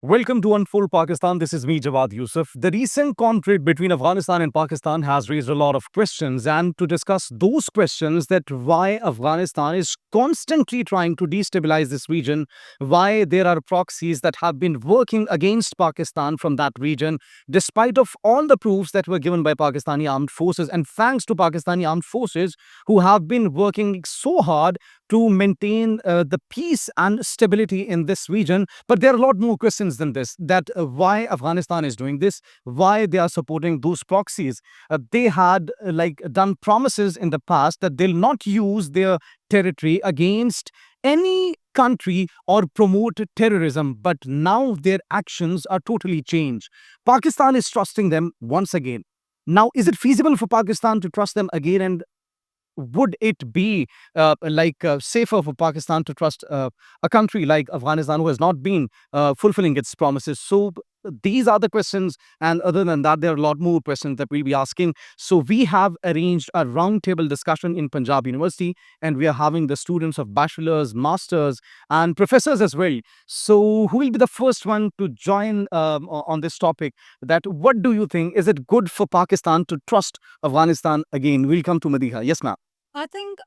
Welcome to Unfold Pakistan. This is me, Jawad Yusuf. The recent conflict between Afghanistan and Pakistan has raised a lot of questions. And to discuss those questions, that why Afghanistan is constantly trying to destabilize this region, why there are proxies that have been working against Pakistan from that region, despite of all the proofs that were given by Pakistani armed forces, and thanks to Pakistani armed forces who have been working so hard to maintain the peace and stability in this region. But there are a lot more questions than this, that why Afghanistan is doing this, why they are supporting those proxies. They had done promises in the past that they'll not use their territory against any country or promote terrorism, but now their actions are totally changed. Pakistan is trusting them once again. Now, is it feasible for Pakistan to trust them again? And would it be safer for Pakistan to trust a country like Afghanistan who has not been fulfilling its promises? So these are the questions, and other than that, there are a lot more questions that we'll be asking. So we have arranged a roundtable discussion in Punjab University, and we are having the students of bachelors, masters, and professors as well. So who will be the first one to join on this topic? That what do you think? Is it good for Pakistan to trust Afghanistan again? We'll come to Madiha. Yes, ma'am. I think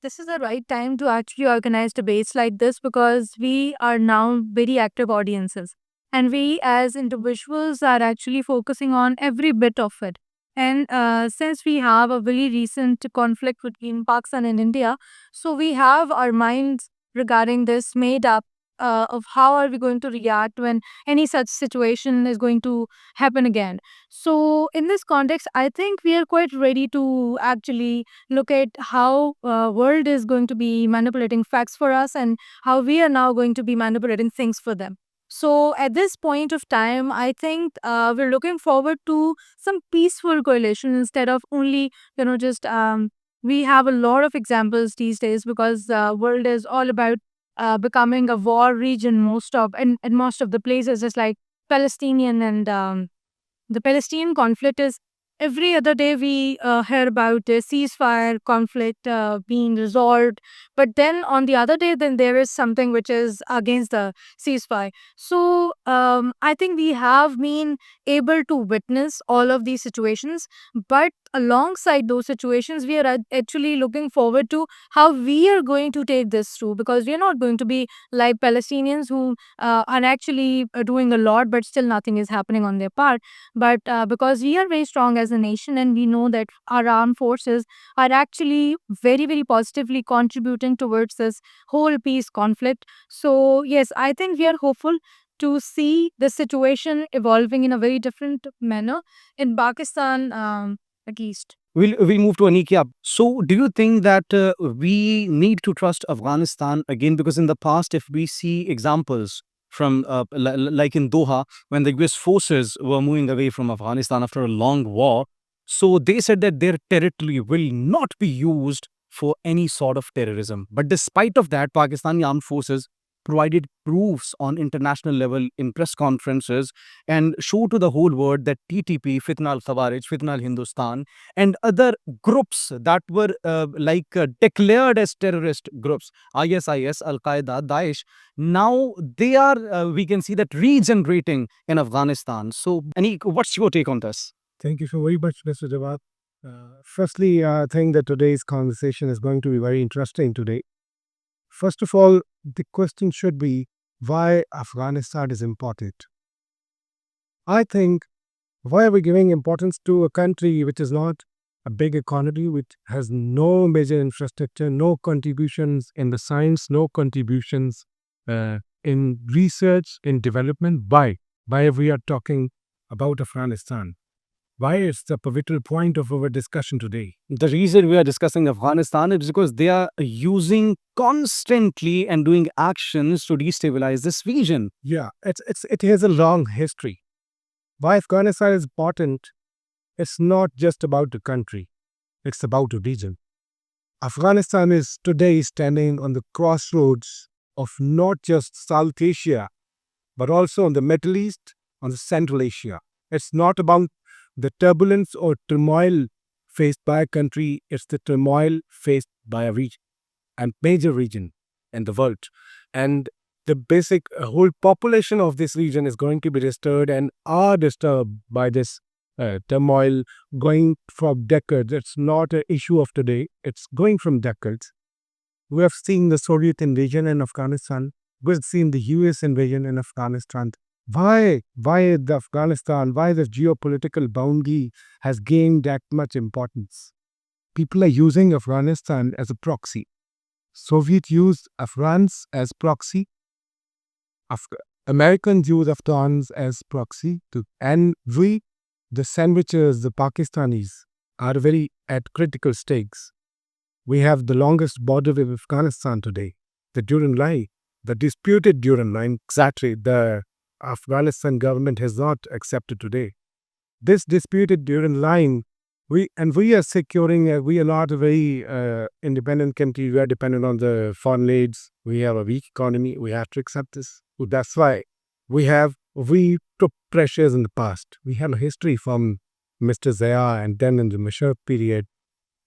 this is the right time to actually organize debates like this because we are now very active audiences. And we as individuals are actually focusing on every bit of it. And since we have a very recent conflict between Pakistan and India, so we have our minds regarding this made up of how are we going to react when any such situation is going to happen again. So in this context, I think we are quite ready to actually look at how world is going to be manipulating facts for us and how we are now going to be manipulating things for them. So at this point of time, I think we're looking forward to some peaceful coalition instead of only just we have a lot of examples these days because the world is all about becoming a war region. Most of the places is like Palestinian and the Palestinian conflict is every other day we hear about a ceasefire conflict being resolved, but then on the other day, then there is something which is against the ceasefire. So I think we have been able to witness all of these situations, but alongside those situations, we are actually looking forward to how we are going to take this through because we are not going to be like Palestinians who are actually doing a lot, but still nothing is happening on their part. But because we are very strong as a nation and we know that our armed forces are actually very, very positively contributing towards this whole peace conflict. So, yes, I think we are hopeful to see the situation evolving in a very different manner in Pakistan, at least. We'll move to Anikia. So, do you think that we need to trust Afghanistan again? Because in the past, if we see examples from like in Doha, when the US forces were moving away from Afghanistan after a long war, so they said that their territory will not be used for any sort of terrorism. But despite of that, Pakistani armed forces provided proofs on international level in press conferences and show to the whole world that TTP, Fitna al-Khawarij, Fitna al-Hindustan, and other groups that were declared as terrorist groups, ISIS, Al-Qaeda, Daesh, now they are, we can see that regenerating in Afghanistan. So, Anik, what's your take on this? Thank you so very much, Mr. Jawad. Firstly, I think that today's conversation is going to be very interesting today. First of all, the question should be why Afghanistan is important. I think why are we giving importance to a country which is not a big economy, which has no major infrastructure, no contributions in the science, no contributions in research, in development? Why we are talking about Afghanistan? Why is the pivotal point of our discussion today? The reason we are discussing Afghanistan is because they are using constantly and doing actions to destabilize this region. Yeah, it has a long history. Why Afghanistan is important, it's not just about the country, it's about the region. Afghanistan is today standing on the crossroads of not just South Asia, but also on the Middle East, on the Central Asia. It's not about the turbulence or turmoil faced by a country, it's the turmoil faced by a region and major region in the world. And the basic whole population of this region is going to be disturbed and are disturbed by this turmoil going from decades. It's not an issue of today, it's going from decades. We have seen the Soviet invasion in Afghanistan. We've seen the US invasion in Afghanistan. Why the Afghanistan, why the geopolitical boundary has gained that much importance? People are using Afghanistan as a proxy. Soviet used Afghans as proxy. Americans use Afghans as proxy. And we, the sandwichers, the Pakistanis, are very at critical stakes. We have the longest border with Afghanistan today. The Durand Line, the disputed Durand Line, exactly, the Afghanistan government has not accepted today. This disputed Durand Line, we are securing, we are not a very independent country. We are dependent on the foreign aids. We have a weak economy. We have to accept this. That's why we took pressures in the past. We have a history from Mr. Zia and then in the Musharraf period.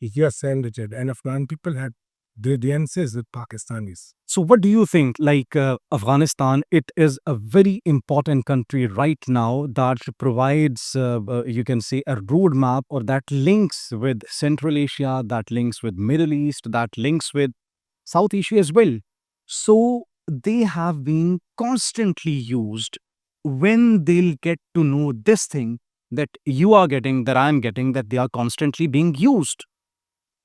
US and Afghan people had grievances with Pakistanis. So, what do you think? Afghanistan, it is a very important country right now that provides, you can say, a roadmap or that links with Central Asia, that links with Middle East, that links with South Asia as well. So, they have been constantly used when they'll get to know this thing that you are getting, that I'm getting, that they are constantly being used.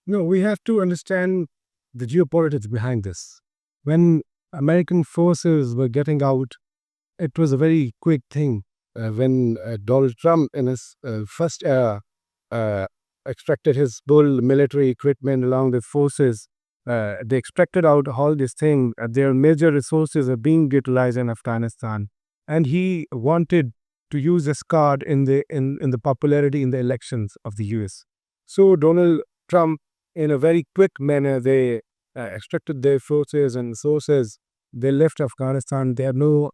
No, we have to understand the geopolitics behind this. When American forces were getting out, it was a very quick thing. When Donald Trump, in his first era, extracted his full military equipment along with forces, they extracted out all these things. Their major resources are being utilized in Afghanistan, and he wanted to use this card in the popularity in the elections of the U.S. So Donald Trump, in a very quick manner, they extracted their forces and resources. They left Afghanistan. They have no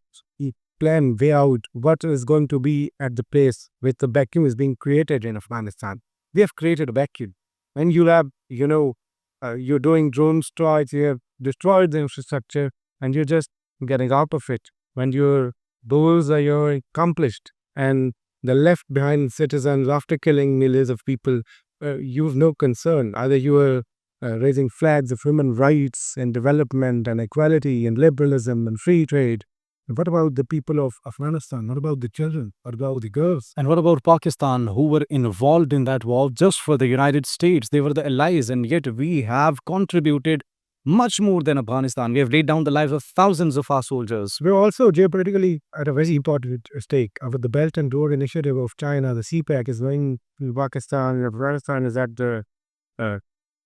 plan way out what is going to be at the place where the vacuum is being created in Afghanistan. They have created a vacuum. And you have, you're doing drone strikes, you have destroyed the infrastructure, and you're just getting out of it. When your goals are your accomplished, and the left behind citizens after killing millions of people, you have no concern. Either you are raising flags of human rights and development and equality and liberalism and free trade. What about the people of Afghanistan? What about the children? What about the girls? And what about Pakistan, who were involved in that war just for the United States? They were the allies, and yet we have contributed much more than Afghanistan. We have laid down the lives of thousands of our soldiers. We're also geopolitically at a very important stake. With the Belt and Road Initiative of China, the CPEC is going to Pakistan, and Afghanistan is at the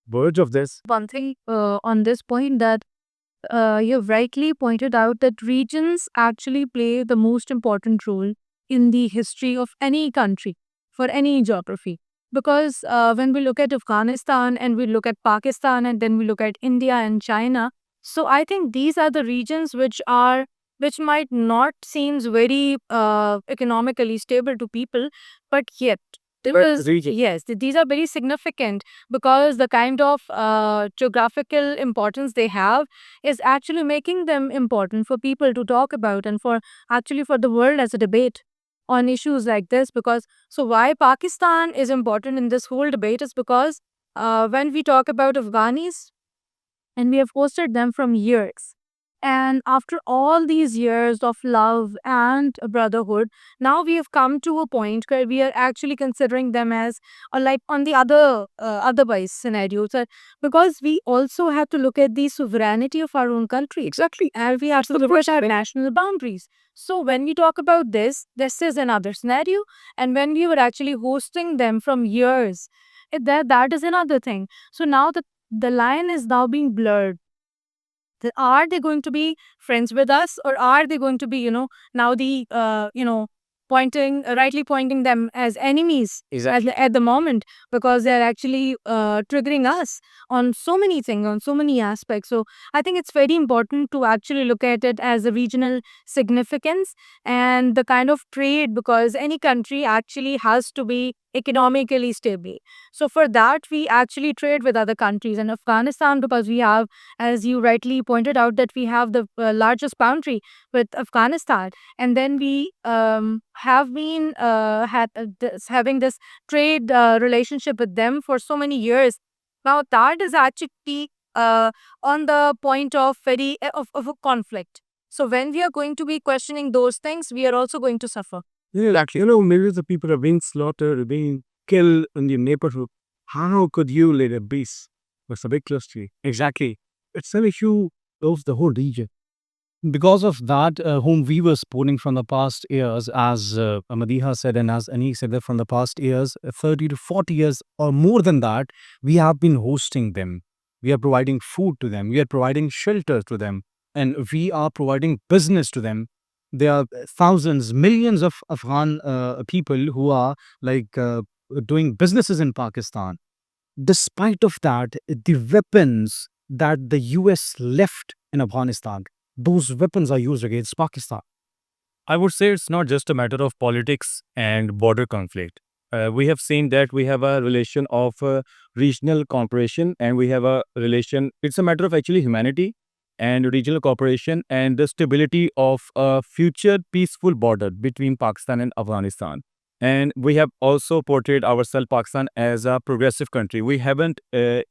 verge of this. One thing on this point that you've rightly pointed out that regions actually play the most important role in the history of any country for any geography. Because when we look at Afghanistan and we look at Pakistan and then we look at India and China, so I think these are the regions which might not seems very economically stable to people, but yet these are very significant because the kind of geographical importance they have is actually making them important for people to talk about and for the world as a debate on issues like this. Because so why Pakistan is important in this whole debate is because when we talk about Afghanis, and we have hosted them from years. And after all these years of love and brotherhood, now we have come to a point where we are actually considering them as like on the otherwise scenarios, because we also have to look at the sovereignty of our own country. Exactly, and we have to look at our national boundaries. So when we talk about this is another scenario, and when we were actually hosting them from years, that is another thing. So now the line is now being blurred. Are they going to be friends with us, or are they going to be, now the, rightly pointing them as enemies at the moment, because they're actually triggering us on so many things, on so many aspects. So I think it's very important to actually look at it as a regional significance and the kind of trade, because any country actually has to be economically stable. So for that, we actually trade with other countries. And Afghanistan, because we have, as you rightly pointed out, that we have the largest boundary with Afghanistan, and then we have been having this trade relationship with them for so many years. Now that is actually on the point of of a conflict. So when we are going to be questioning those things, we are also going to suffer. Exactly. Millions of people are being slaughtered, being killed in your neighborhood. How could you live at peace? It's a big mystery. Exactly. It's an issue of the whole region. Because of that, whom we were supporting from the past years, as Madiha said and as Ani said, that from the past years, 30 to 40 years or more than that, we have been hosting them. We are providing food to them. We are providing shelter to them. And we are providing business to them. There are thousands, millions of Afghan people who are like doing businesses in Pakistan. Despite of that, the weapons that the US left in Afghanistan, those weapons are used against Pakistan. I would say it's not just a matter of politics and border conflict. We have seen that we have a relation of regional cooperation, and we have a relation, it's a matter of actually humanity and regional cooperation and the stability of a future peaceful border between Pakistan and Afghanistan. And we have also portrayed ourselves, Pakistan, as a progressive country. We haven't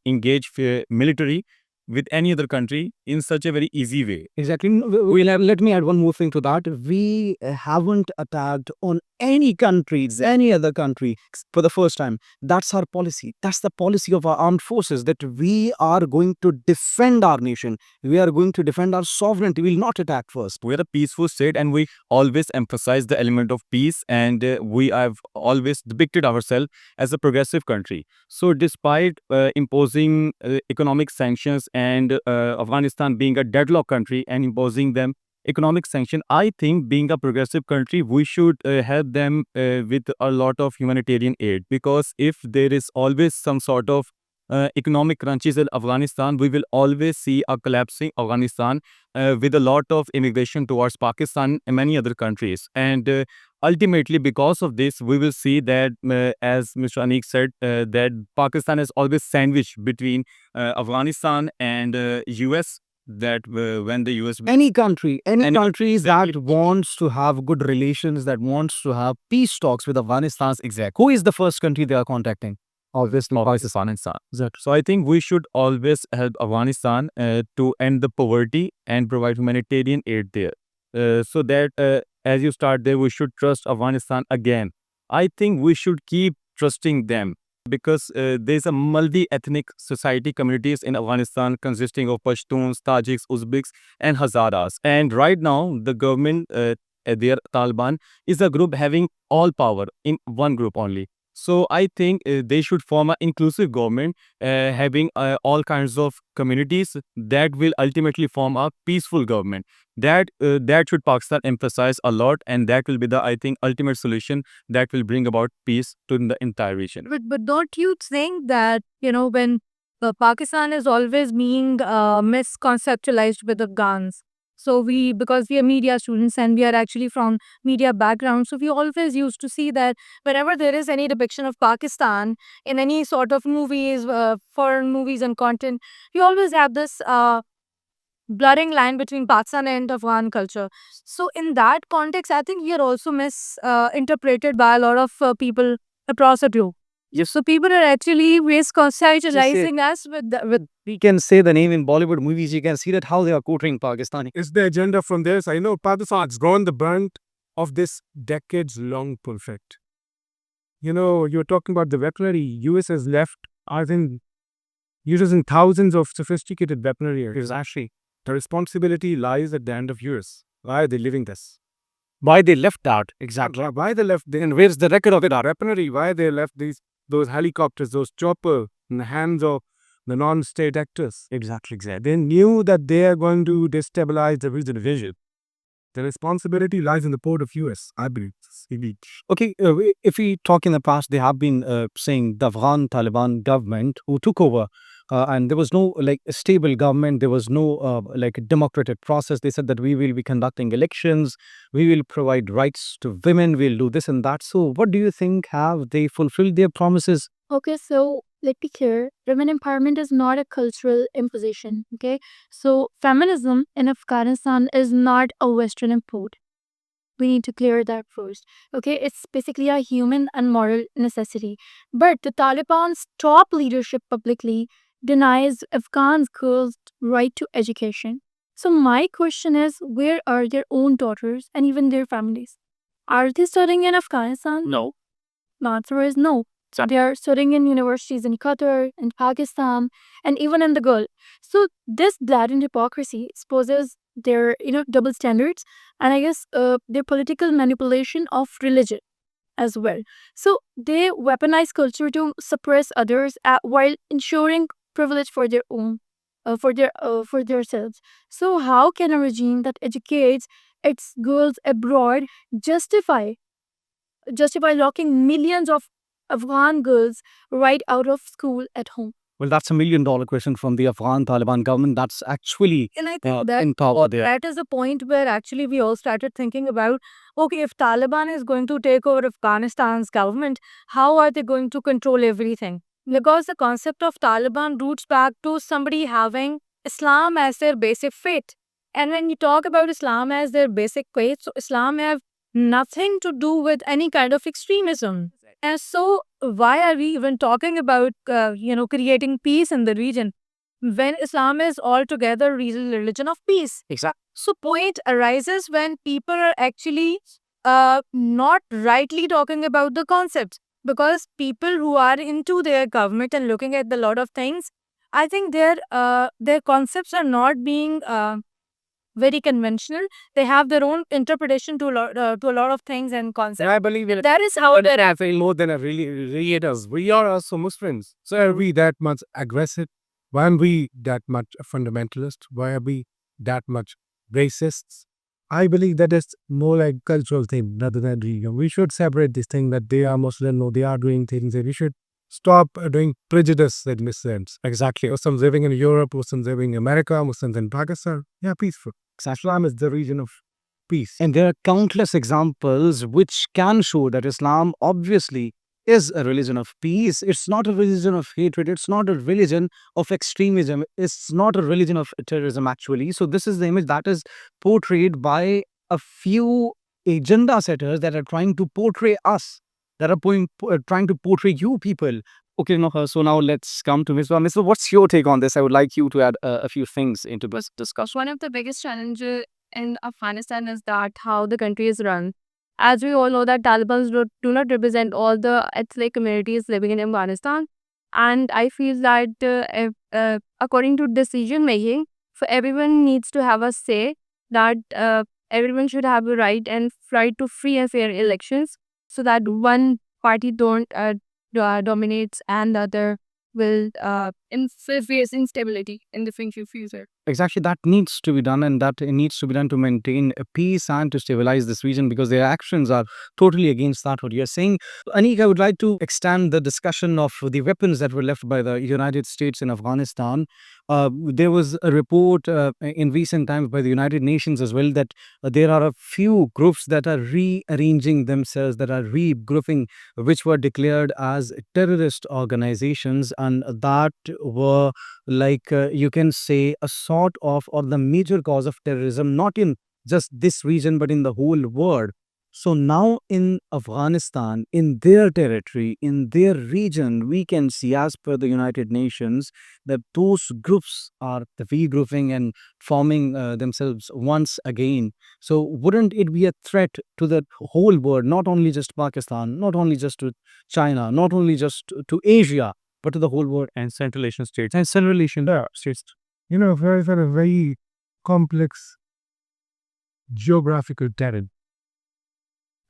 engaged military with any other country in such a very easy way. Exactly. Let me add one more thing to that. We haven't attacked on any countries, any other country for the first time. That's our policy. That's the policy of our armed forces, that we are going to defend our nation. We are going to defend our sovereignty. We will not attack first. We are a peaceful state, and we always emphasize the element of peace, and we have always depicted ourselves as a progressive country. So despite imposing economic sanctions and Afghanistan being a deadlock country and imposing them economic sanction, I think being a progressive country, we should help them with a lot of humanitarian aid, because if there is always some sort of economic crunches in Afghanistan, we will always see a collapsing Afghanistan with a lot of immigration towards Pakistan and many other countries. And ultimately, because of this, we will see that, as Mr. Anik said, that Pakistan is always sandwiched between Afghanistan and US. That when the US Any country that Exactly. wants to have good relations, that wants to have peace talks with Afghanistan, who is the first country they are contacting? Obviously, Pakistan and Pakistan. So I think we should always help Afghanistan to end the poverty and provide humanitarian aid there. So that as you start there, we should trust Afghanistan again. I think we should keep trusting them, because there's a multi-ethnic society communities in Afghanistan consisting of Pashtuns, Tajiks, Uzbeks, and Hazaras. And right now, the government, their Taliban, is a group having all power in one group only. So I think they should form an inclusive government, having all kinds of communities that will ultimately form a peaceful government. That should Pakistan emphasize a lot, and that will be the, I think, ultimate solution that will bring about peace to the entire region. But don't you think that, when Pakistan is always being misconceptualized with the guns? So because we are media students and we are actually from media background, so we always used to see that whenever there is any depiction of Pakistan in any sort of movies, foreign movies and content, we always have this blurring line between Pakistan and Afghan culture. So in that context, I think we are also misinterpreted by a lot of people across the globe. Yes. So people are actually misconceptualizing us with we can say the name in Bollywood movies. You can see that how they are quoting Pakistani. Is the agenda from this? I know Pakistan's gone the brunt of this decades-long conflict. You're talking about the weaponry. US has left, I think, using thousands of sophisticated weaponry. Exactly. The responsibility lies at the end of US. Why are they leaving this? Why they left out? Exactly. Why they left And where's the record of it? weaponry? Why they left those helicopters, those choppers in the hands of the non-state actors? Exactly. They knew that they are going to destabilize the region. The responsibility lies in the port of US, I believe. Okay, if we talk in the past, they have been saying the Afghan Taliban government who took over and there was no like stable government. There was no like democratic process. They said that we will be conducting elections, we will provide rights to women, we'll do this and that. So, what do you think? Have they fulfilled their promises? Okay, so let me clear. Women empowerment is not a cultural imposition. Okay, so feminism in Afghanistan is not a Western import. We need to clear that first. Okay, it's basically a human and moral necessity. But the Taliban's top leadership publicly denies Afghan girls' right to education. So my question is, where are their own daughters and even their families? Are they studying in Afghanistan? No. The answer is no. So they are studying in universities in Qatar, in Pakistan, and even in the Gulf. So this blatant hypocrisy exposes their double standards, and I guess their political manipulation of religion as well. So they weaponize culture to suppress others while ensuring privilege for their own, for themselves. So how can a regime that educates its girls abroad justify locking millions of Afghan girls right out of school at home? Well, that's $1 million question from the Afghan Taliban government. That's actually And I think that in power there. that is a point where actually we all started thinking about, okay, if Taliban is going to take over Afghanistan's government, how are they going to control everything? Because the concept of Taliban roots back to somebody having Islam as their basic faith. And when you talk about Islam as their basic faith, so Islam have nothing to do with any kind of extremism. And so why are we even talking about, creating peace in the region when Islam is altogether religion of peace? Exactly. So point arises when people are actually not rightly talking about the concept, because people who are into their government and looking at the lot of things, I think their concepts are not being very conventional. They have their own interpretation to a lot of things and concepts. I believe in That is how they're I feel more than a really does. We are also Muslims. So are we that much aggressive? Why are we that much fundamentalist? Why are we that much racists? I believe that is more like cultural thing rather than religion. We should separate this thing that they are Muslim or they are doing things, and we should stop doing prejudice that makes sense. Exactly. Muslims living in Europe, Muslims living in America, Muslims in Pakistan. Yeah, peaceful. Islam is the region of peace. And there are countless examples which can show that Islam obviously is a religion of peace. It's not a religion of hatred. It's not a religion of extremism. It's not a religion of terrorism, actually. So, this is the image that is portrayed by a few agenda setters that are trying to portray us, that are trying to portray you people. Okay, no, so now let's come to Misbah. Misbah, what's your take on this? I would like you to add a few things into this discussion. one of the biggest challenges in Afghanistan is that how the country is run. As we all know that Taliban do not represent all the ethnic communities living in Afghanistan. And I feel that according to decision making, for everyone needs to have a say, that everyone should have a right and right to free and fair elections, so that one party don't dominates and the other will face instability in the future. Exactly, that needs to be done, and that needs to be done to maintain a peace and to stabilize this region, because their actions are totally against that, what you're saying. Anik, I would like to extend the discussion of the weapons that were left by the United States in Afghanistan. There was a report in recent times by the United Nations as well that there are a few groups that are rearranging themselves, that are regrouping, which were declared as terrorist organizations, and that were like you can say a sort of, or the major cause of terrorism, not in just this region but in the whole world. So now in Afghanistan, in their territory, in their region, we can see, as per the United Nations, that those groups are regrouping and forming themselves once again. So wouldn't it be a threat to the whole world, not only just Pakistan, not only just to China, not only just to Asia, but to the whole world? And Central Asian states. And Central Asian states. You know, very complex geographical terrain.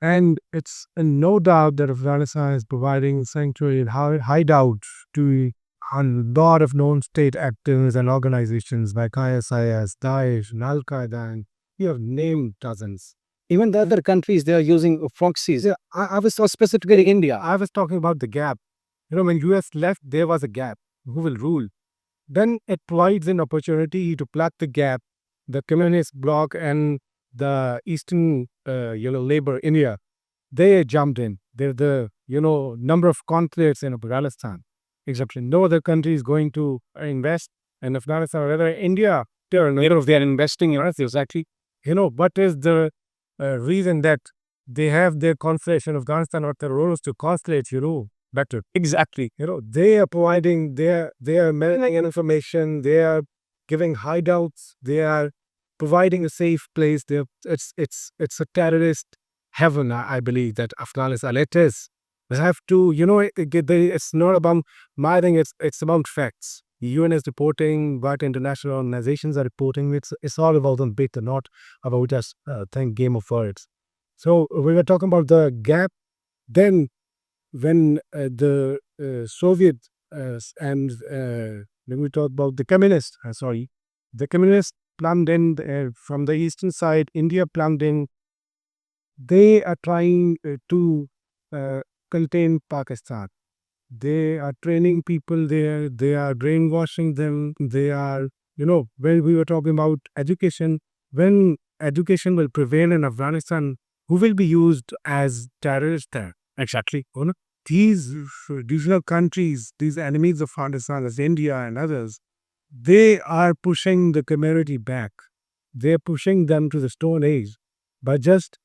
And it's no doubt that Afghanistan is providing sanctuary and hideout to a lot of known state actors and organizations like ISIS, Daesh, and Al Qaeda, and you have named dozens. Even the other countries, they are using proxies. Yeah, I was so specifically India. I was talking about the gap. You know, when US left, there was a gap. Who will rule? then it provides an opportunity to plug the gap. The communist bloc and the Eastern, labor India, they jumped in. They're the, number of conflicts in Afghanistan. Except no other country is going to invest in Afghanistan or rather India. They're investing in us. Exactly. What is the reason that they have their conflict in Afghanistan or the roles to concentrate, better. Exactly. They are providing, they are melting information, they are giving hideouts, they are providing a safe place. It's a terrorist heaven, I believe, that Afghanistan it is. We have to, it's not about my thing, it's about facts. The UN is reporting, what international organizations are reporting. It's all about the bit, not about just game of words. So we were talking about the gap. Then when the Soviet and when we talk about the communists, the communists plumbed in from the eastern side, India plumbed in. They are trying to uh, contain Pakistan. They are training people there. They are brainwashing them. They are, when we were talking about education, when education will prevail in Afghanistan, who will be used as terrorists there? Exactly. These regional countries, these enemies of Afghanistan, as India and others, they are pushing the community back. They're pushing them to the Stone Age by just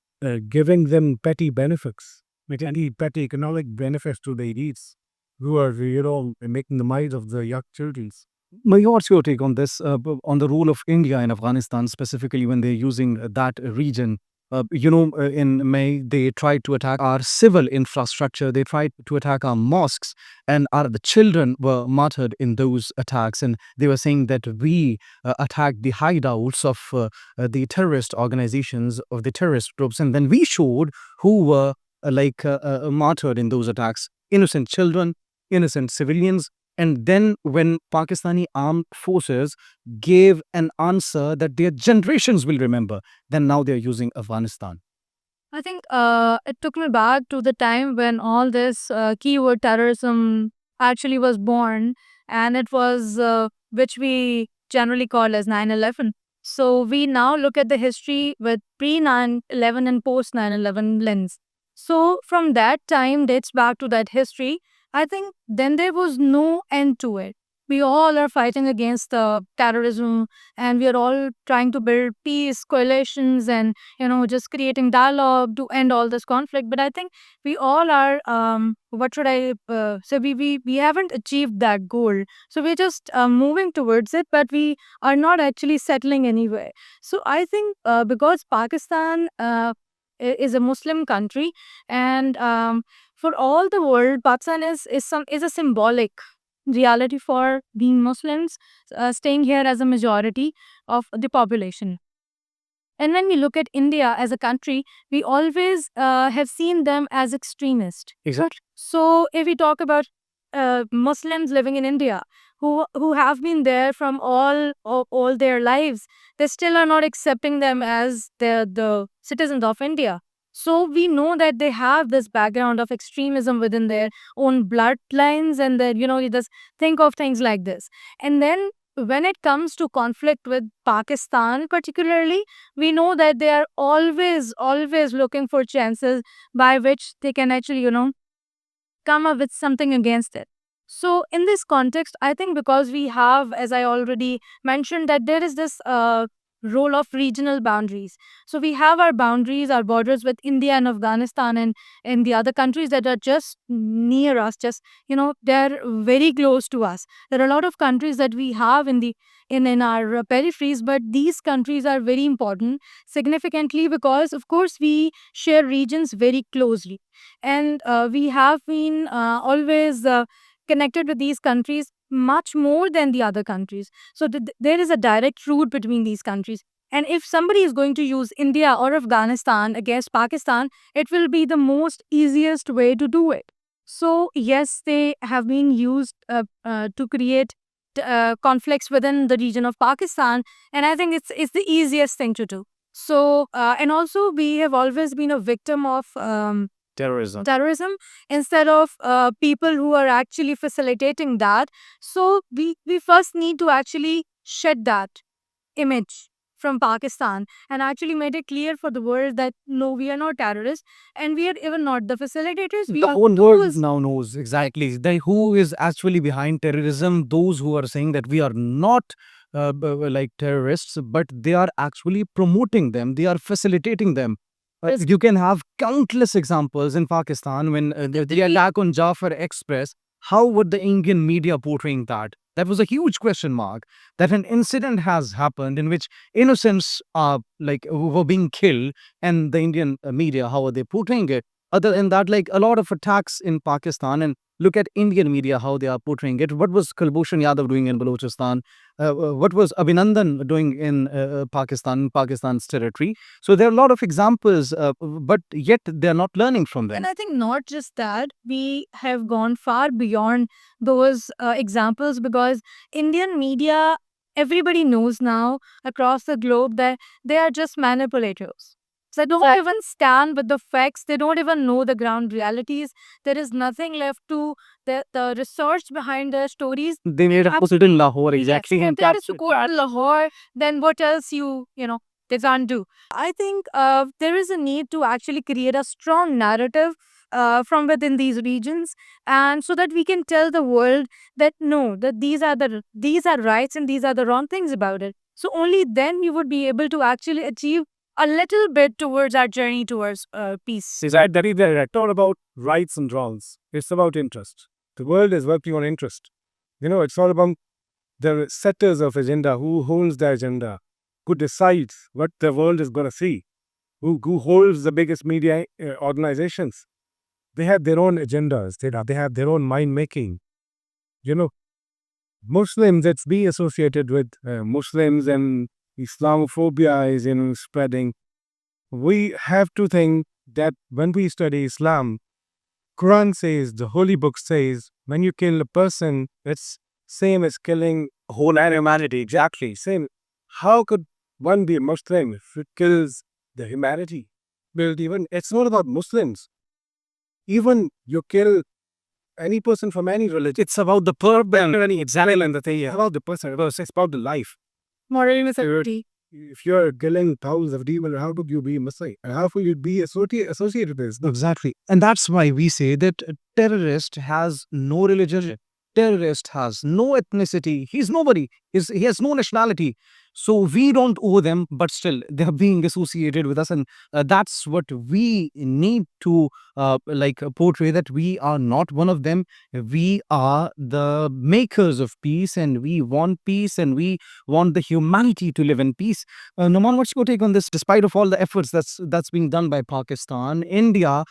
giving them petty benefits, petty economic benefits to the elites who are, making the minds of the young children. What's your take on this, on the role of India in Afghanistan, specifically when they're using that region? In May, they tried to attack our civil infrastructure. They tried to attack our mosques, and the children were martyred in those attacks. And they were saying that we attacked the hideouts of the terrorist organizations, of the terrorist groups. And then we showed who were martyred in those attacks: innocent children, innocent civilians. And then when Pakistani armed forces gave an answer that their generations will remember, then now they're using Afghanistan. I think it took me back to the time when all this keyword terrorism actually was born, and it was which we generally call as 9/11. So we now look at the history with pre 9/11 and post 9/11 lens. So from that time dates back to that history. I think then there was no end to it. We all are fighting against terrorism, and we are all trying to build peace, coalitions, and just creating dialogue to end all this conflict. But I think we all are what should I say, we haven't achieved that goal, so we're just moving towards it, but we are not actually settling anywhere. So I think because Pakistan is a Muslim country, and for all the world, Pakistan is a symbolic reality for being Muslims staying here as a majority of the population. And when we look at India as a country, we always have seen them as extremist. Exactly. So if we talk about Muslims living in India who have been there from all their lives, they still are not accepting them as the citizens of India. So we know that they have this background of extremism within their own bloodlines, and that you just think of things like this. And then when it comes to conflict with Pakistan, particularly, we know that they are always looking for chances by which they can actually come up with something against it. So, in this context, I think because we have, as I already mentioned, that there is this role of regional boundaries. So, we have our boundaries, our borders with India and Afghanistan, and the other countries that are just near us, just, they're very close to us. There are a lot of countries that we have in our peripheries, but these countries are very important significantly because, of course, we share regions very closely, and we have been always connected with these countries much more than the other countries. So there is a direct route between these countries. And if somebody is going to use India or Afghanistan against Pakistan, it will be the most easiest way to do it. So yes, they have been used to create conflicts within the region of Pakistan, and I think it's the easiest thing to do. So and also we have always been a victim of terrorism instead of people who are actually facilitating that. So we first need to actually shed that image from Pakistan and actually made it clear for the world that no, we are not terrorists and we are even not the facilitators. We The are whole world tools. now knows exactly who is actually behind terrorism. Those who are saying that we are not like terrorists, but they are actually promoting them. They are facilitating them. Yes. You can have countless examples in Pakistan when the attack on Jafar Express. How would the Indian media portraying that? That was a huge question mark. That an incident has happened in which innocents are were being killed, and the Indian media, how are they portraying it? Other than that, like a lot of attacks in Pakistan, and look at Indian media, how they are portraying it. What was Kulbhushan Yadav doing in Balochistan? What was Abhinandan doing in Pakistan's territory? So there are a lot of examples, but yet they're not learning from them. And I think not just that, we have gone far beyond those examples because Indian media, everybody knows now across the globe that they are just manipulators. So they don't even stand with the facts. They don't even know the ground realities. There is nothing left to the research behind their stories. They made a post in Lahore, Yes, exactly. if And there is to quote Lahore, then what else they can't do? I think there is a need to actually create a strong narrative from within these regions, and so that we can tell the world that no, that these are rights and these are the wrong things about it. So only then you would be able to actually achieve a little bit towards our journey towards peace. That is not about rights and wrongs. It's about interest. The world is working on interest. It's all about the setters of agenda, who holds the agenda, who decides what the world is going to see, who holds the biggest media organizations. They have their own agendas. They have their own mind making. Muslims, it's be associated with Muslims, and Islamophobia is spreading. We have to think that when we study Islam, Quran says, the holy book says, when you kill a person, it's same as killing whole humanity. Exactly same. How could one be a Muslim if it kills the humanity? Well, even it's not about Muslims. Even you kill any person from any religion, it's about the person, any example and the thing. About the person, it's about the life. Moral misery. If you're killing thousands of people, how could you be Muslim? And how could you be associated with this? exactly. And that's why we say that a terrorist has no religion. Terrorist has no ethnicity. He's nobody. He has no nationality. So we don't owe them, but still they're being associated with us. And that's what we need to portray, that we are not one of them. We are the makers of peace, and we want peace, and we want the humanity to live in peace. Naman, what's your take on this? Despite of all the efforts that's being done by Pakistan, India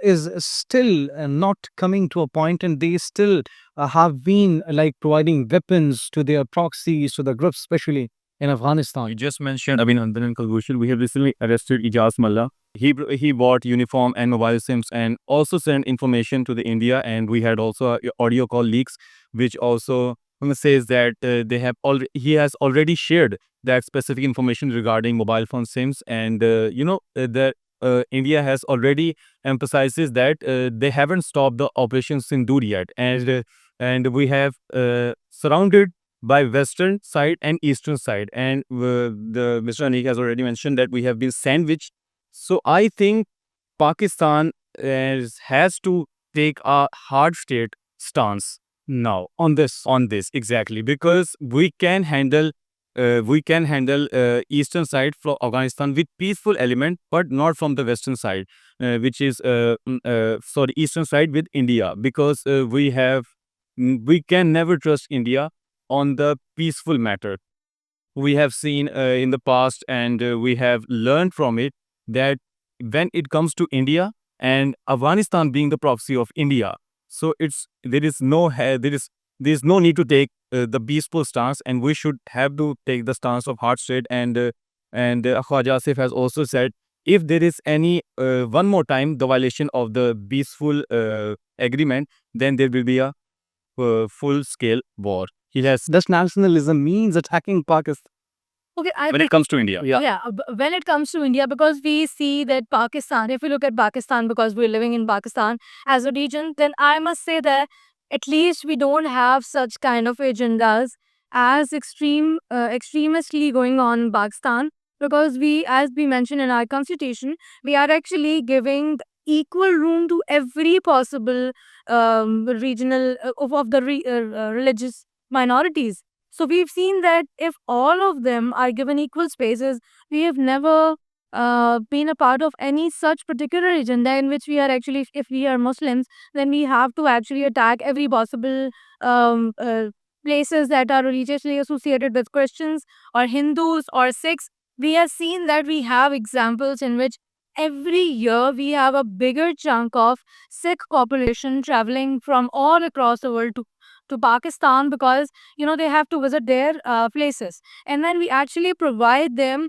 is still not coming to a point, and they still have been providing weapons to their proxies, to the groups, especially in Afghanistan. You just mentioned Abhinandan and Kulbhushan. We have recently arrested Ijaz Mullah. He bought uniform and mobile SIMs and also sent information to the India. And we had also audio call leaks, which also says that he has already shared that specific information regarding mobile phone SIMs. And that India has already emphasizes that they haven't stopped the Operation Sindoor yet, and we have surrounded by western side and eastern side, and the Mr. Anik has already mentioned that we have been sandwiched. So I think Pakistan has to take a hard state stance now On this, on this, exactly, because we can handle eastern side from Afghanistan with peaceful element, but not from the western side, which is sorry, eastern side with India, because we can never trust India on the peaceful matter. We have seen in the past, and we have learned from it, that when it comes to India and Afghanistan being the proxy of India, so there is no need to take the peaceful stance, and we should have to take the stance of hard state. And Khwaja Asif has also said, if there is any one more time the violation of the peaceful agreement, then there will be a full scale war. He has this nationalism means attacking Pakistan. Okay, I when it think comes to India? when it comes to India, because we see that Pakistan, if we look at Pakistan, because we're living in Pakistan as a region, then I must say that at least we don't have such kind of agendas as extremistly going on in Pakistan, because we, as we mentioned in our constitution, we are actually giving equal room to every possible regional of the religious minorities. So we've seen that if all of them are given equal spaces, we have never been a part of any such particular agenda in which we are actually, if we are Muslims, then we have to actually attack every possible um, uh, places that are religiously associated with Christians or Hindus or Sikhs. We have seen that we have examples in which every year we have a bigger chunk of Sikh population traveling from all across the world to Pakistan, because they have to visit their places, and then we actually provide them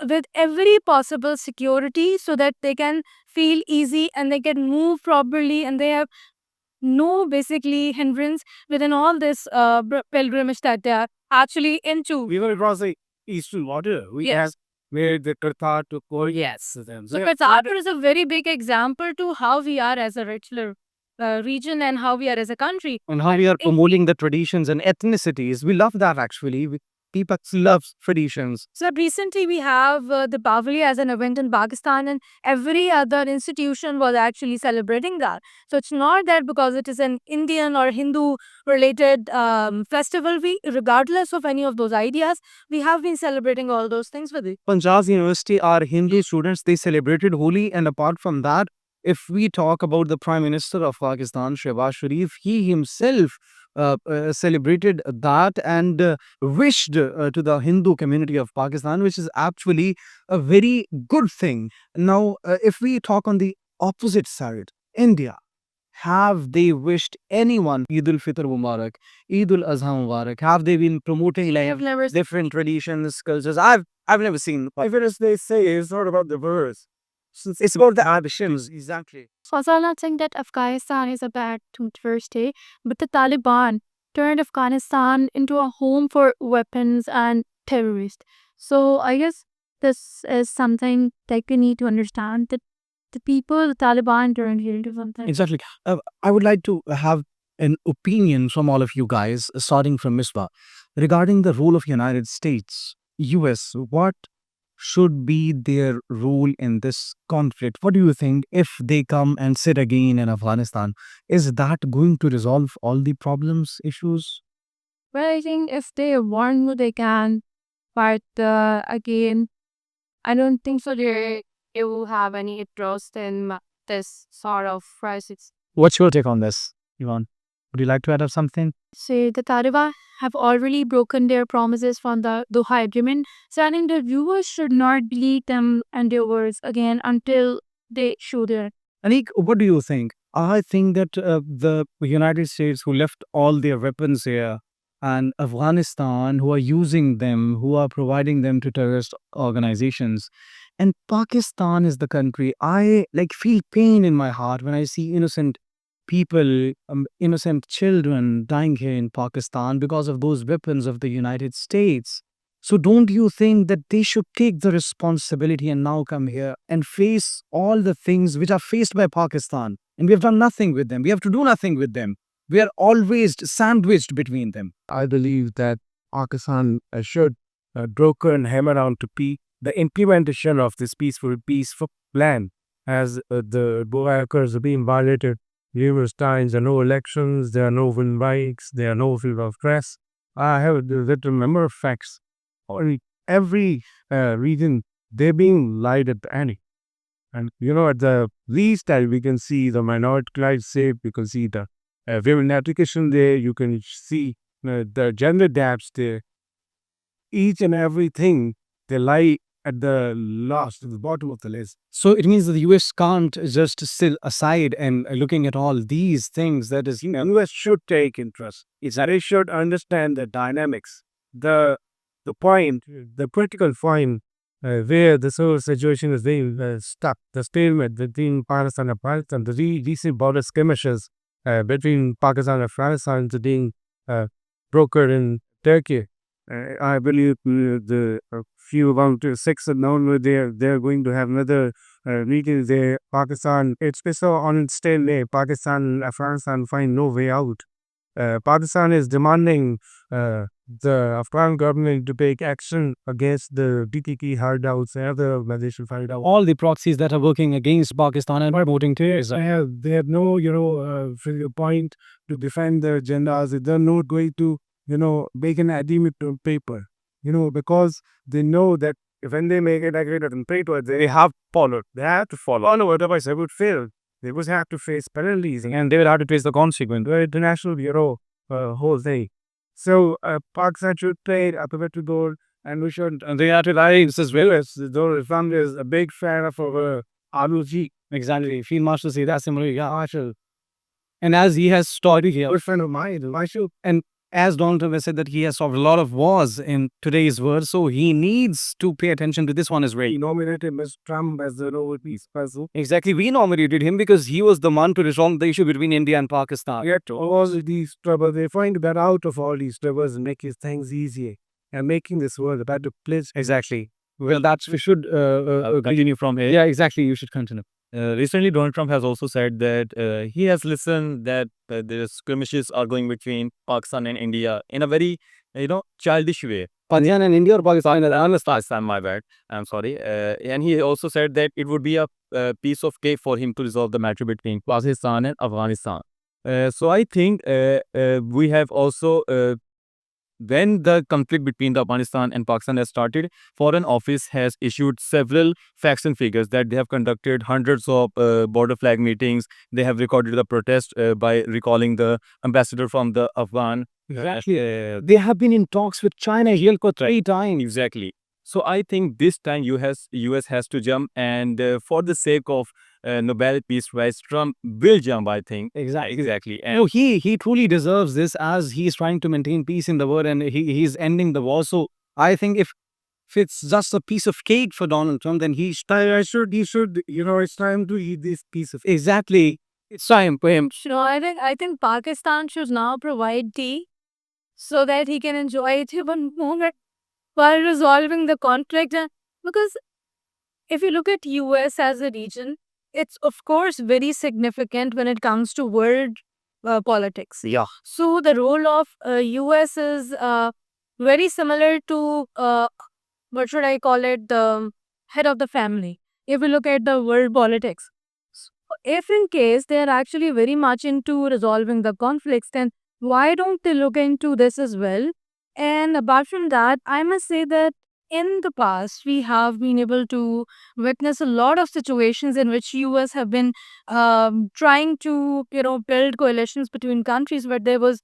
with every possible security so that they can feel easy and they can move properly, and they have no basically hindrance within all this pilgrimage that they are actually into. We were across the eastern border. We Yes. have where the Qatar to Korea. Yes. So Qatar is a very big example to how we are as a richer region and how we are as a country. And how we are promoting the traditions and ethnicities. We love that actually. People love traditions. So recently we have the Bavli as an event in Pakistan, and every other institution was actually celebrating that. So it's not that because it is an Indian or Hindu related festival, we, regardless of any of those ideas, we have been celebrating all those things with it. Punjab University are Hindu students. They celebrated Holi, and apart from that, if we talk about the Prime Minister of Pakistan, Shehbaz Sharif, he himself celebrated that and wished to the Hindu community of Pakistan, which is actually a very good thing. Now, if we talk on the opposite side, India, have they wished anyone Eid al-Fitr Mubarak, Eid al-Azha Mubarak? Have they been promoting I have never different traditions, cultures? I've never seen. Even as they say, it's not about the verse. It's about the ambitions, exactly. So I'm not saying that Afghanistan is a bad university, but the Taliban turned Afghanistan into a home for weapons and terrorists. So I guess this is something that you need to understand, that the people, the Taliban turned here into something. Exactly. I would like to have an opinion from all of you guys, starting from Misbah, regarding the role of United States, US. What should be their role in this conflict? What do you think if they come and sit again in Afghanistan? Is that going to resolve all the problems, issues? Well, I think if they want, they can. But again, I don't think so. They will have any interest in this sort of crisis. What's your take on this, Ivan? Would you like to add up something? Say the Taliban have already broken their promises from the Doha Agreement, so I think the viewers should not believe them and their words again until they show their. Anik, what do you think? I think that the United States, who left all their weapons here, and Afghanistan, who are using them, who are providing them to terrorist organizations, and Pakistan is the country I like feel pain in my heart when I see innocent people, innocent children dying here in Pakistan because of those weapons of the United States. So, don't you think that they should take the responsibility and now come here and face all the things which are faced by Pakistan? And we have done nothing with them. We have to do nothing with them. We are always sandwiched between them. I believe that Pakistan should broker and hammer on to the implementation of this peaceful plan, as the workers are being violated numerous times. There are no elections, there are no win bikes, there are no freedom of press. I have the number of facts. On every region, they're being lied at the ante. And at the least that we can see the minority rights saved, you can see the women application there, you can see the gender gaps there. Each and everything, they lie at the bottom of the list. So it means that the US can't just sit aside and looking at all these things. That is, US should take interest. They should understand the dynamics, the point, the critical point where the whole situation is being stuck, the stalemate between Pakistan and Pakistan, the recent border skirmishes between Pakistan and Afghanistan being brokered in Turkey. I believe the few around 6 November they're going to have another meeting there. Pakistan, it's so on stalemate. Pakistan and Afghanistan find no way out. Pakistan is demanding the Afghan government to take action against the DTK hideouts and other organizations hideouts. All the proxies that are working against Pakistan and promoting terrorism. They have no, point to defend their agendas. They're not going to, make an agreement on paper, because they know that when they make an agreement on paper, they have to follow. They have to follow. Otherwise, they would fail. They would have to face penalties and they will have to face the consequence. The international bureau, whole thing. So, Pakistan should play a pivotal role, and we should. And they have to rise as well as the Islam is a big fan of our RUG. Exactly. Field Marshal say that similarly. Yeah, I should. And as he has started here, Good friend of mine. I should. and as Donald Trump has said that he has solved a lot of wars in today's world, so he needs to pay attention to this one as well. He nominated Mr. Trump as the Nobel Peace Prize. Exactly. We nominated him because he was the one to resolve the issue between India and Pakistan. Yet all these troubles, they find that out of all these troubles and making things easier and making this world a better place. Exactly. Well, that's we should continue from here. Yeah, exactly. You should continue. Recently, Donald Trump has also said that he has listened that the skirmishes are going between Pakistan and India in a very, childish way. Pakistan and India or Pakistan and Afghanistan? Pakistan, my bad. I'm sorry. And he also said that it would be a piece of cake for him to resolve the matter between Pakistan and Afghanistan. So I think we have also when the conflict between the Afghanistan and Pakistan has started, Foreign Office has issued several facts and figures that they have conducted hundreds of border flag meetings. They have recorded the protest by recalling the ambassador from the Afghan. Exactly. They have been in talks with China here for 3 times. Exactly. So I think this time US has to jump, and for the sake of Nobel Peace Prize, Trump will jump. I think exactly. And No, he truly deserves this as he's trying to maintain peace in the world and he's ending the war. So I think if it's just a piece of cake for Donald Trump, then he should, It's time to eat this piece of. exactly. It's time for him. I think Pakistan should now provide tea so that he can enjoy it even more while resolving the conflict. Because if you look at US as a region, it's of course very significant when it comes to world politics. Yeah. So the role of US is very similar to what should I call it, the head of the family. If we look at the world politics, so if in case they are actually very much into resolving the conflicts, then why don't they look into this as well? And apart from that, I must say that in the past we have been able to witness a lot of situations in which US have been trying to build coalitions between countries, but there was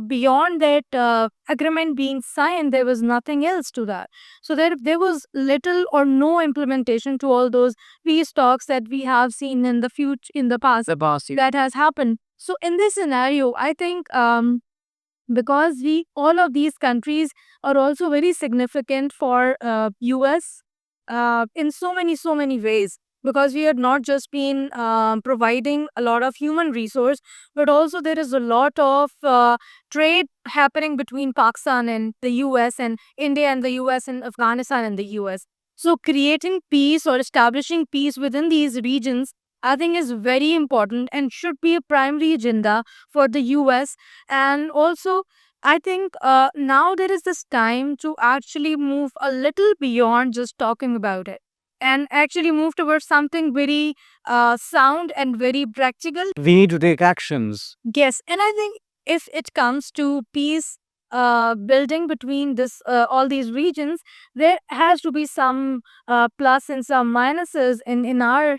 beyond that agreement being signed, there was nothing else to that. So there was little or no implementation to all those peace talks that we have seen in the past that has happened. So in this scenario, I think because all of these countries are also very significant for US in so many ways, because we had not just been providing a lot of human resource, but also there is a lot of trade happening between Pakistan and the US, and India and the US, and Afghanistan and the US. So creating peace or establishing peace within these regions, I think, is very important and should be a primary agenda for the US. And also, I think now there is this time to actually move a little beyond just talking about it and actually move towards something very sound and very practical. We need to take actions. Yes, and I think if it comes to peace building between this all these regions, there has to be some plus and some minuses in our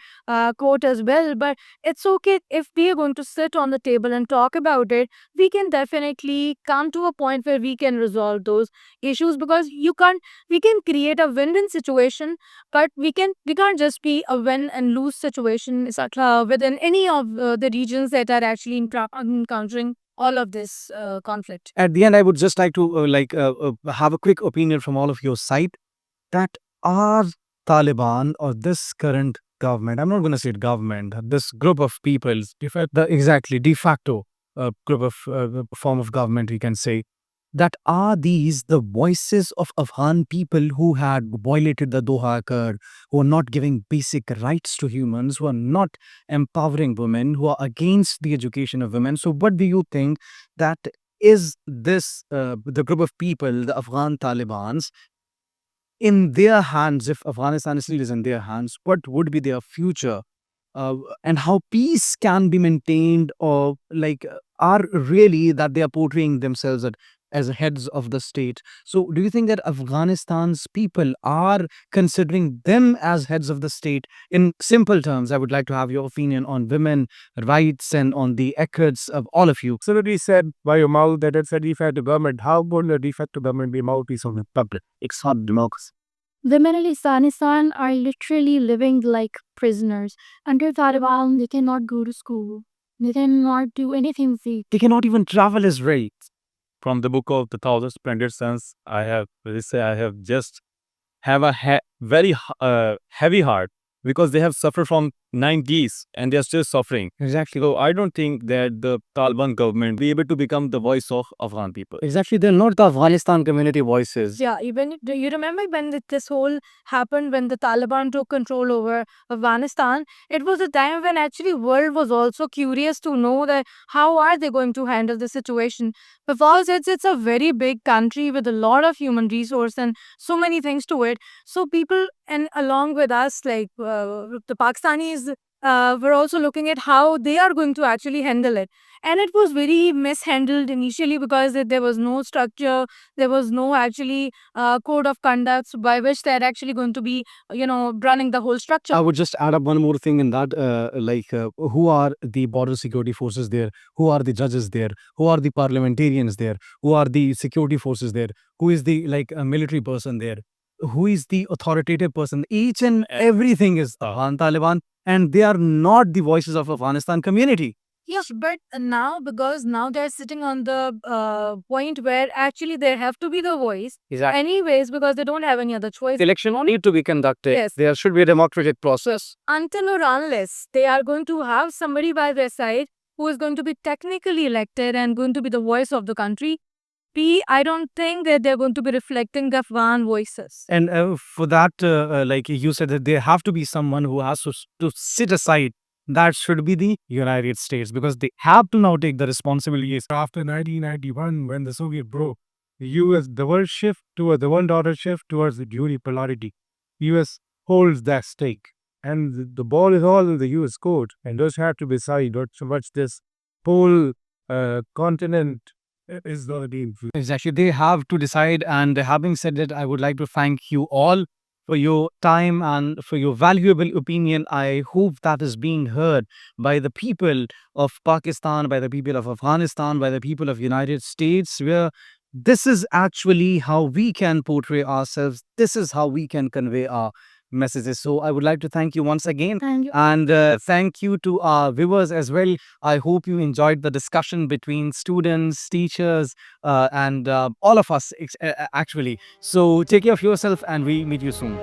quote as well. But it's okay if we are going to sit on the table and talk about it. We can definitely come to a point where we can resolve those issues, because we can create a win-win situation, but we can't just be a win and lose situation within any of the regions that are actually encountering all of this conflict. At the end, I would just like to have a quick opinion from all of your side that are Taliban or this current government, I'm not going to say government, this group of people, exactly de facto group of form of government, we can say, that are these the voices of Afghan people who had violated the Doha Accord, who are not giving basic rights to humans, who are not empowering women, who are against the education of women. So, what do you think that is this the group of people, the Afghan Talibans, in their hands? If Afghanistan still is in their hands, what would be their future? And how peace can be maintained, or are really that they are portraying themselves as heads of the state. So do you think that Afghanistan's people are considering them as heads of the state? In simple terms, I would like to have your opinion on women rights and on the accords of all of you. Absolutely said by your mouth that it's a de facto government. How would a de facto government be a mouthpiece of the public? It's not democracy. Women in Afghanistan are literally living like prisoners. Under Taliban, they cannot go to school. They cannot do anything. They cannot even travel as right. From the book of the Thousand Splendid Suns, I have just have a very heavy heart, because they have suffered from 90s and they are still suffering. Exactly. So I don't think that the Taliban government will be able to become the voice of Afghan people. Exactly. They're not the Afghanistan community voices. Yeah, even do you remember when this whole happened, when the Taliban took control over Afghanistan? It was a time when actually world was also curious to know that how are they going to handle the situation, because it's a very big country with a lot of human resource and so many things to it. So people, and along with us, like the Pakistanis, were also looking at how they are going to actually handle it. And it was very mishandled initially because there was no structure, there was no actually code of conduct by which they're actually going to be, running the whole structure. I would just add up one more thing in that, who are the border security forces there? Who are the judges there? Who are the parliamentarians there? Who are the security forces there? Who is the military person there? Who is the authoritative person? Each and everything is Afghan Taliban, and they are not the voices of Afghanistan community. Yes, but now, because now they're sitting on the point where actually they have to be the voice Exactly. anyways, because they don't have any other choice. The election need to be conducted. Yes. There should be a democratic process. Until or unless they are going to have somebody by their side who is going to be technically elected and going to be the voice of the country, I don't think that they're going to be reflecting the Afghan voices. And for that, like you said, that there have to be someone who has to sit aside. That should be the United States, because they have to now take the responsibilities. After 1991, when the Soviet broke, the US, the world shift towards the one dollar shift towards the unipolarity. US holds that stake. And the ball is all in the US court. And those have to decide what so much this whole continent is going to deal with. Exactly. They have to decide. And having said that, I would like to thank you all for your time and for your valuable opinion. I hope that is being heard by the people of Pakistan, by the people of Afghanistan, by the people of United States, where this is actually how we can portray ourselves. This is how we can convey our messages. So I would like to thank you once again. Thank you. And thank you to our viewers as well. I hope you enjoyed the discussion between students, teachers, and all of us, actually. So take care of yourself, and we meet you soon.